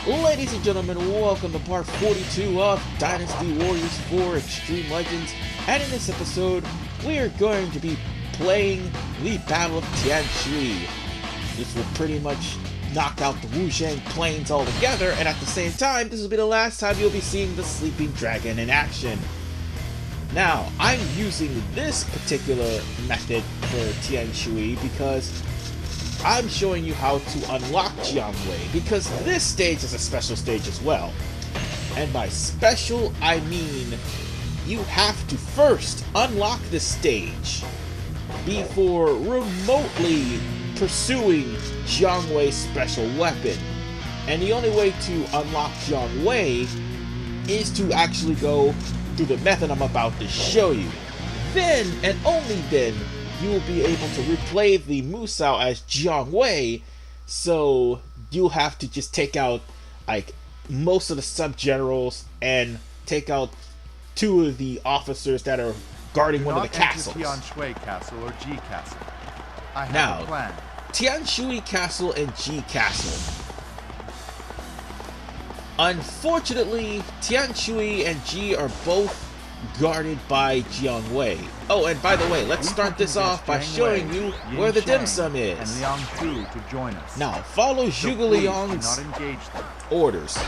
Ladies and gentlemen, welcome to part 42 of Dynasty Warriors 4 Extreme Legends, and in this episode, we are going to be playing the Battle of Tian Shui. This will pretty much knock out the Wuzhang plains altogether, and at the same time, this will be the last time you'll be seeing the Sleeping Dragon in action. Now, I'm using this particular method for Tian Shui because I'm showing you how to unlock Jiang Wei, because this stage is a special stage as well. And by special, I mean you have to first unlock this stage before remotely pursuing Jiang Wei's special weapon. And the only way to unlock Jiang Wei is to actually go through the method I'm about to show you. Then, and only then, you will be able to replay the Musou as Jiang Wei, so you'll have to just take out like most of the sub-generals and take out two of the officers that are guarding one of the castles. Tian Shui Castle or G Castle. I have now, a plan. Tian Shui Castle and G Castle. Unfortunately, Tian Shui and G are both guarded by Jiang Wei. Oh, and by the way, let's start this off by showing you where the dim sum is. And Liang to join us. Now, follow Zhuge Liang's orders.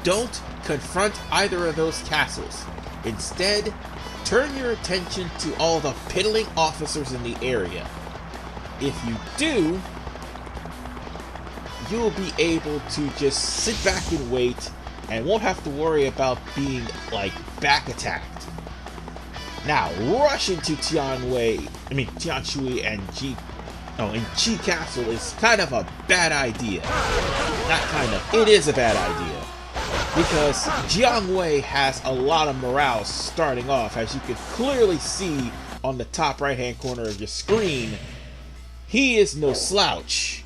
Don't confront either of those castles. Instead, turn your attention to all the piddling officers in the area. If you do, you'll be able to just sit back and wait and won't have to worry about being, like, back attacked. Now, rush into Tian Shui and G Castle is kind of a bad idea. Not kind of, it is a bad idea. Because Jiang Wei has a lot of morale starting off, as you can clearly see on the top right-hand corner of your screen. He is no slouch.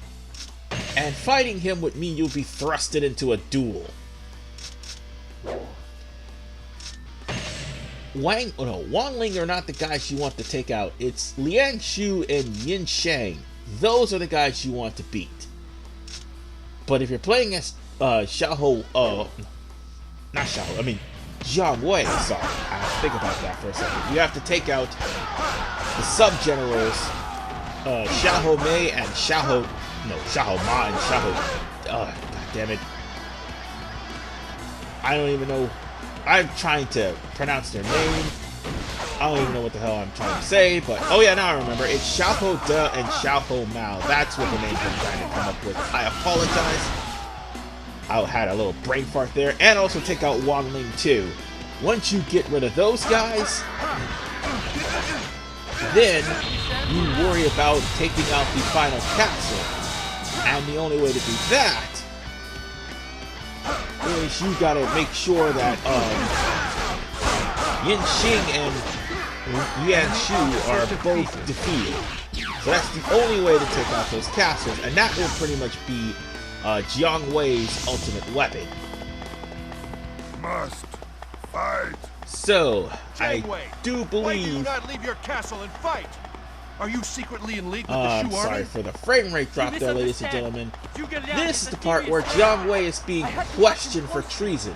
And fighting him would mean you'll be thrusted into a duel. Wang Ling are not the guys you want to take out. It's Liang Shu and Shang. Those are the guys you want to beat. But if you're playing as Jiang Wei, sorry, I have to think about that for a second. You have to take out the sub-generals, Xiahou Mei and Xiahou Ma and god damn it. I don't even know. I'm trying to pronounce their name. I don't even know what the hell I'm trying to say, but oh yeah, now I remember. It's Xiahou De and Xiahou Mao. That's what the names I'm trying to come up with. I apologize. I had a little brain fart there. And also take out Wang Ling too. Once you get rid of those guys, then you worry about taking out the final castle. And the only way to do that is you gotta make sure that Yin Xing and Liang Shu are both defeated. So that's the only way to take out those castles, and that will pretty much be Jiang Wei's ultimate weapon. Must fight. So Cheng, I do believe. Why do you not leave your castle and fight? Are you secretly in league with the Shu I'm sorry army? for the frame rate drop there, ladies and gentlemen. This is the part where Jiang Wei is being questioned for treason.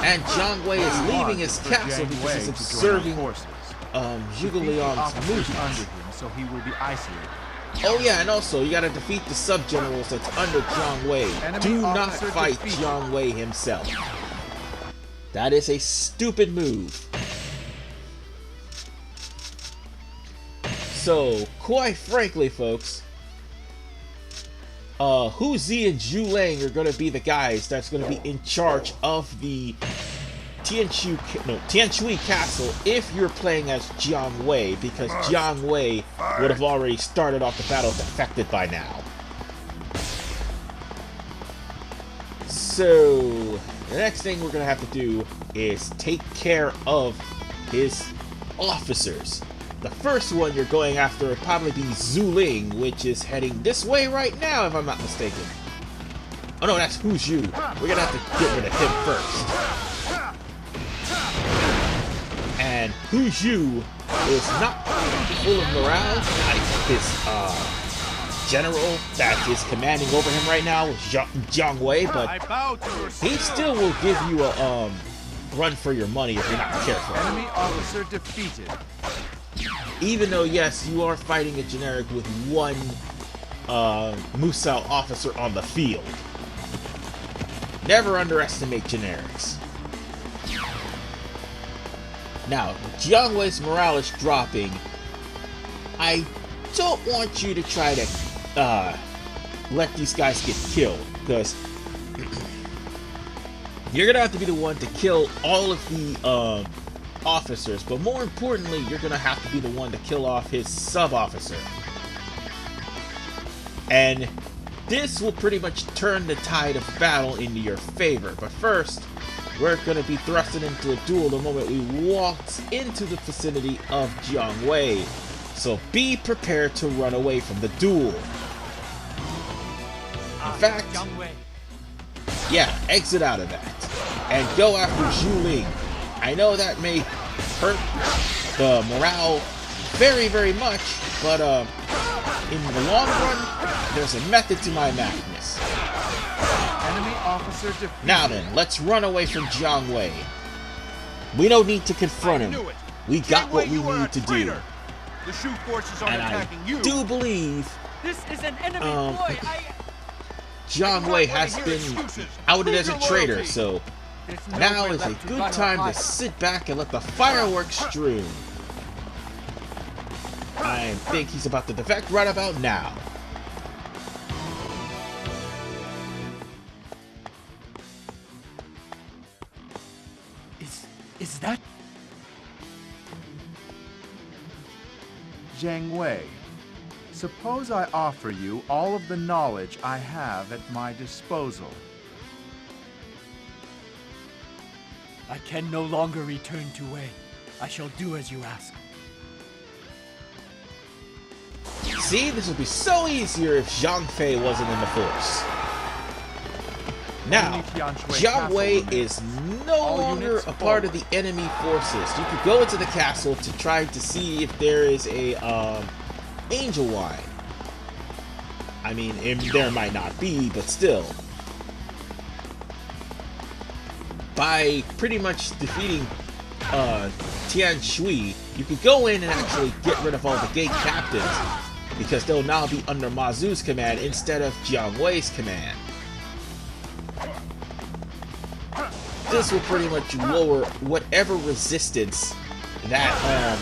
And Jiang Wei is leaving his castle because he's observing Zhuge Liang's movements. So he will be isolated. Oh yeah, and also you gotta defeat the sub-generals that's under Jiang Wei. Do not fight Jiang Wei himself. That is a stupid move. So, quite frankly, folks, Hu Zi and Zhuge Liang are going to be the guys that's going to be in charge of the Tian Shui Castle if you're playing as Jiang Wei, because Jiang Wei would have already started off the battle defected by now. So, the next thing we're going to have to do is take care of his officers. The first one you're going after would probably be Zhuge Liang, which is heading this way right now, if I'm not mistaken. Oh no, that's Hu Zhu. We're gonna have to get rid of him first. And Hu Zhu is not full of morale like his general that is commanding over him right now, Jiang Wei, but I bow to your he still will give you a run for your money if you're not careful. Enemy officer defeated. Even though, yes, you are fighting a generic with one Musou officer on the field. Never underestimate generics. Now, Jiang Wei's morale is dropping. I don't want you to try to let these guys get killed, because you're gonna have to be the one to kill all of the officers, but more importantly, you're gonna have to be the one to kill off his sub-officer. And this will pretty much turn the tide of battle into your favor. But first, we're gonna be thrusted into a duel the moment we walked into the vicinity of Jiang Wei. So be prepared to run away from the duel. In fact, yeah, exit out of that and go after Zhuge Liang. I know that may hurt the morale very, very much, but in the long run, there's a method to my madness. Enemy officer defeated. Now then, let's run away from Jiang Wei. We don't need to confront him. We got what we need to do. The Shu forces aren't And attacking I you. do believe This is an enemy boy. Jiang Wei has been outed as a traitor, so now is a good time to sit back and let the fireworks stream. I think he's about to defect right about now. Is that? Jiang Wei, suppose I offer you all of the knowledge I have at my disposal. I can no longer return to Wei. I shall do as you ask. See, this would be so easier if Zhang Fei wasn't in the force. Now, Jiang Wei is no longer a part of the enemy forces. You could go into the castle to try to see if there is a angel wine. I mean, there might not be, but still. By pretty much defeating Tian Shui, you could go in and actually get rid of all the gate captains, because they'll now be under Musou's command instead of Jiang Wei's command. This will pretty much lower whatever resistance that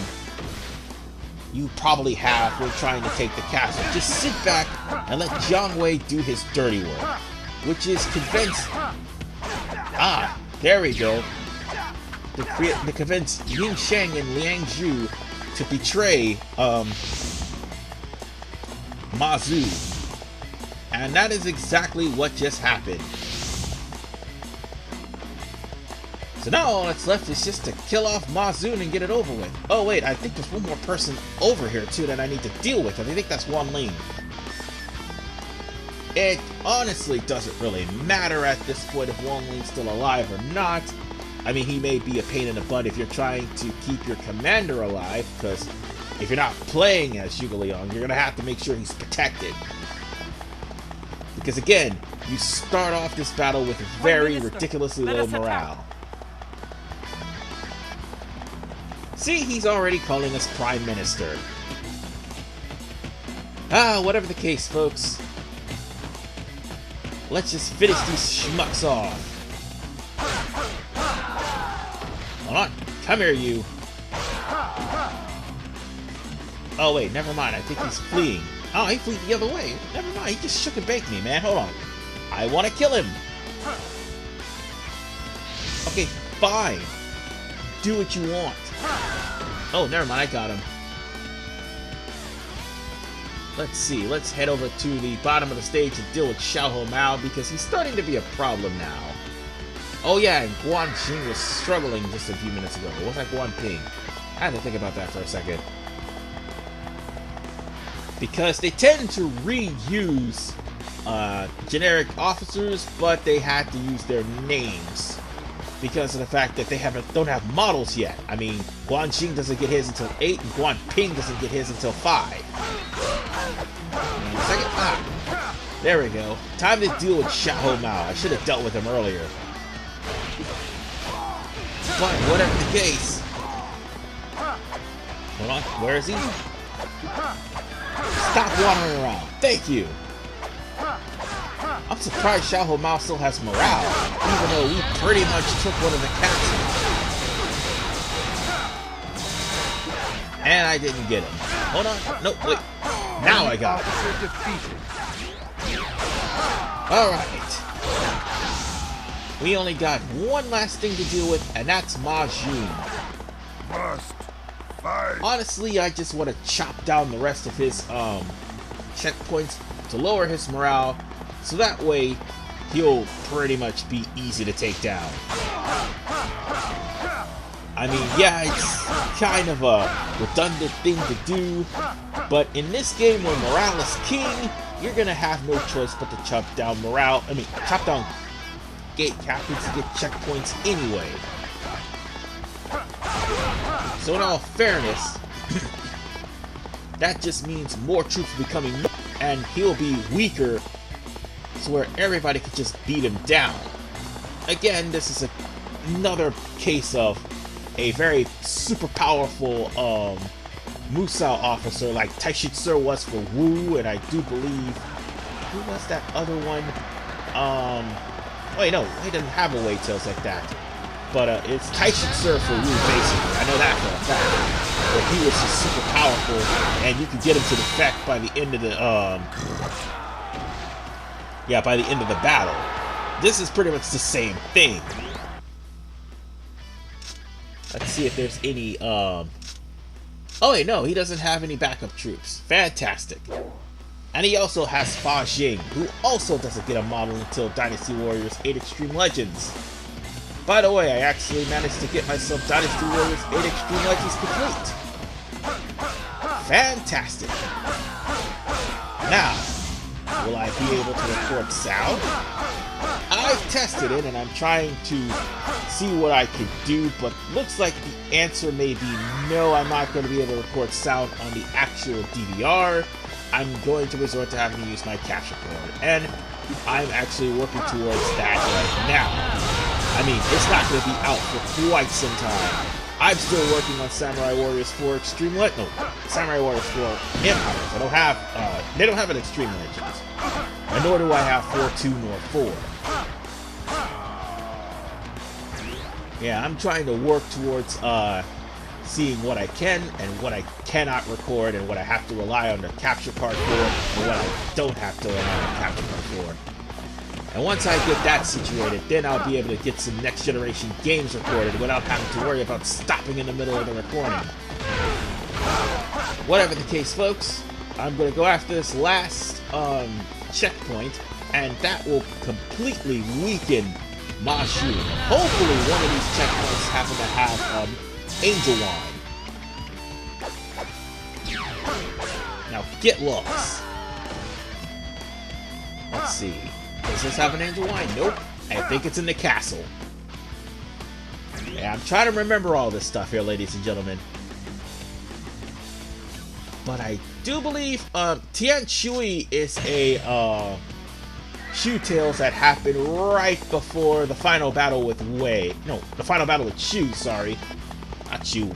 you probably have when trying to take the castle. Just sit back and let Jiang Wei do his dirty work, which is convince. Ah, there we go. To convince Ying Sheng and Liang Zhu to betray Musou, and that is exactly what just happened. So now all that's left is just to kill off Musou and get it over with. Oh wait, I think there's one more person over here too that I need to deal with. I think that's Wang. It honestly doesn't really matter at this point if Wang's still alive or not. I mean, he may be a pain in the butt if you're trying to keep your commander alive, because if you're not playing as Zhuge Liang, you're gonna have to make sure he's protected. Because again, you start off this battle with very ridiculously low morale. See, he's already calling us Prime Minister. Ah, whatever the case, folks. Let's just finish these schmucks off. Hold on. Come here, you. Oh, wait, never mind. I think he's fleeing. Oh, he fleed the other way. Never mind. He just shook and baked me, man. Hold on. I want to kill him. Okay, fine. Do what you want. Oh, never mind, I got him. Let's see, let's head over to the bottom of the stage and deal with Xiao Mao, because he's starting to be a problem now. Oh yeah, and Guan Xing was struggling just a few minutes ago. It was like Guan Ping. I had to think about that for a second. Because they tend to reuse generic officers, but they had to use their names because of the fact that they don't have models yet. I mean, Guan Xing doesn't get his until 8, and Guan Ping doesn't get his until 5. Wait a second. There we go. Time to deal with Xiahou Mao. I should have dealt with him earlier. But whatever the case. Hold on, where is he? Stop wandering around. Thank you. I'm surprised Xiahou Mao still has morale, even though we pretty much took one of the castles. And I didn't get him. Hold on. Nope, wait. Now I got him. Alright. We only got one last thing to deal with, and that's Ma Jun. Must fight. Honestly, I just want to chop down the rest of his checkpoints to lower his morale, so that way he'll pretty much be easy to take down. I mean, yeah, it's kind of a redundant thing to do, but in this game where morale is king, you're gonna have no choice but to chop down chop down gate captains to get checkpoints anyway. So in all fairness, that just means more troops will be coming, and he'll be weaker, so where everybody could just beat him down. Again, this is another case of a very super powerful Musou officer like Taishitsu was for Wu, and I do believe, who was that other one? Wait, no, he doesn't have a Wei Tails like that. But it's Taishitsu for Wu, basically. I know that for a fact. But he was just super powerful, and you could get him to defect by the end of the by the end of the battle. This is pretty much the same thing. Let's see if there's any, oh wait, no, he doesn't have any backup troops. Fantastic. And he also has Fa Jing, who also doesn't get a model until Dynasty Warriors 8 Extreme Legends. By the way, I actually managed to get myself Dynasty Warriors 8 Extreme Legends complete. Fantastic. Now, will I be able to record sound? I've tested it, and I'm trying to see what I can do, but looks like the answer may be no, I'm not going to be able to record sound on the actual DVR. I'm going to resort to having to use my capture card, and I'm actually working towards that right now. I mean, it's not going to be out for quite some time. I'm still working on Samurai Warriors 4 Extreme Legends. No, Samurai Warriors 4 Empires. I don't have, they don't have an Extreme Legends. And nor do I have 4-2 nor 4. Yeah, I'm trying to work towards seeing what I can and what I cannot record, and what I have to rely on the capture card for, and what I don't have to rely on the capture card for. And once I get that situated, then I'll be able to get some next generation games recorded without having to worry about stopping in the middle of the recording. Whatever the case, folks, I'm going to go after this last checkpoint, and that will completely weaken Ma Jun. Hopefully one of these checkpoints happen to have Angel Wine. Now get lost. Let's see. Does this have an Angel Wine? Nope. I think it's in the castle. Yeah, I'm trying to remember all this stuff here, ladies and gentlemen. But I do believe Tian Shui is a Shu Tales that happened right before the final battle with Wei. No, the final battle with Shu, sorry. Not Shu,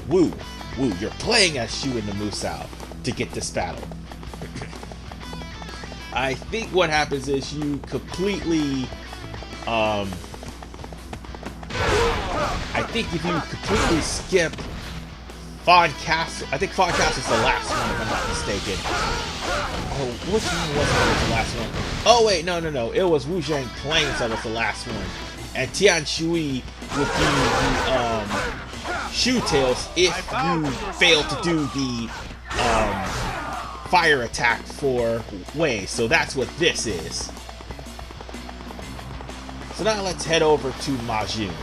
Wu. Wu, you're playing as Shu in the Musou to get this battle. I think what happens is you completely, I think if you completely skip Fawn Castle, I think Fawn Castle is the last one if I'm not mistaken. Oh, which one was the last one? Oh wait, no, it was Wuzhang Plains that was the last one. And Tian Shui would be the, Shu Tales if you fail to do the, fire attack for Wei, so that's what this is. So now let's head over to Ma Jun.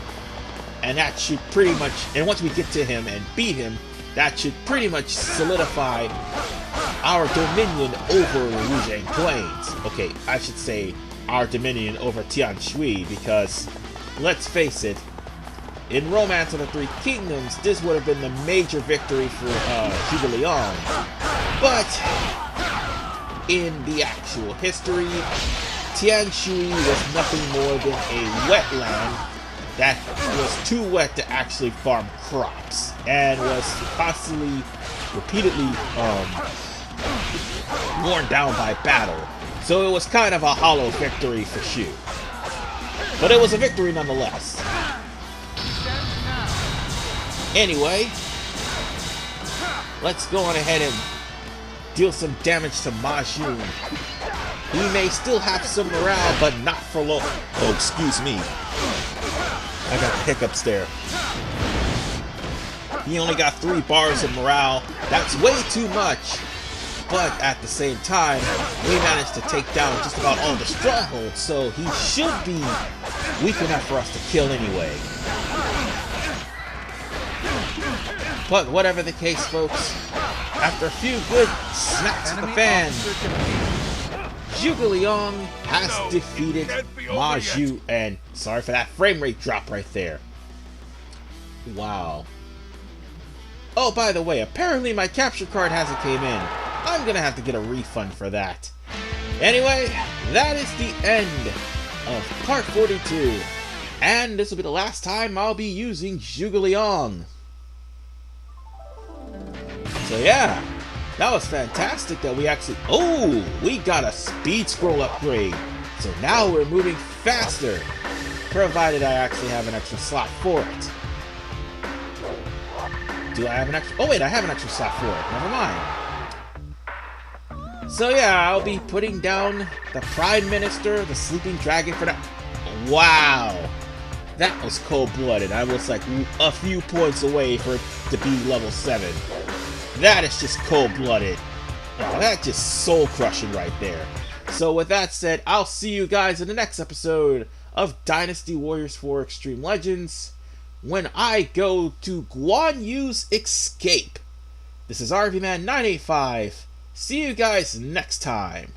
And that should pretty much, and once we get to him and beat him, that should pretty much solidify our dominion over the Wuzhang Plains. Okay, I should say our dominion over Tian Shui, because let's face it, in Romance of the Three Kingdoms, this would have been the major victory for Zhuge Liang. But in the actual history, Tian Shui was nothing more than a wetland that was too wet to actually farm crops, and was constantly, repeatedly worn down by battle. So it was kind of a hollow victory for Shu. But it was a victory nonetheless. Anyway, let's go on ahead and deal some damage to Musou. He may still have some morale, but not for long. Oh, excuse me. I got the hiccups there. He only got 3 bars of morale. That's way too much. But at the same time, we managed to take down just about all the strongholds, so he should be weak enough for us to kill anyway. But whatever the case, folks, after a few good snaps at the fan, Zhuge Liang has defeated Musou, and sorry for that frame rate drop right there. Wow. Oh, by the way, apparently my capture card hasn't came in. I'm gonna have to get a refund for that. Anyway, that is the end of part 42. And this will be the last time I'll be using Zhuge Liang. So yeah, that was fantastic that we actually... Oh, we got a speed scroll upgrade. So now we're moving faster. Provided I actually have an extra slot for it. Do I have an extra... Oh wait, I have an extra slot for it. Never mind. So yeah, I'll be putting down the Prime Minister, the Sleeping Dragon for that. Wow! That was cold-blooded. I was like a few points away for it to be level 7. That is just cold-blooded. Wow, that's just soul-crushing right there. So with that said, I'll see you guys in the next episode of Dynasty Warriors 4 Extreme Legends, when I go to Guan Yu's Escape. This is RVman985. See you guys next time.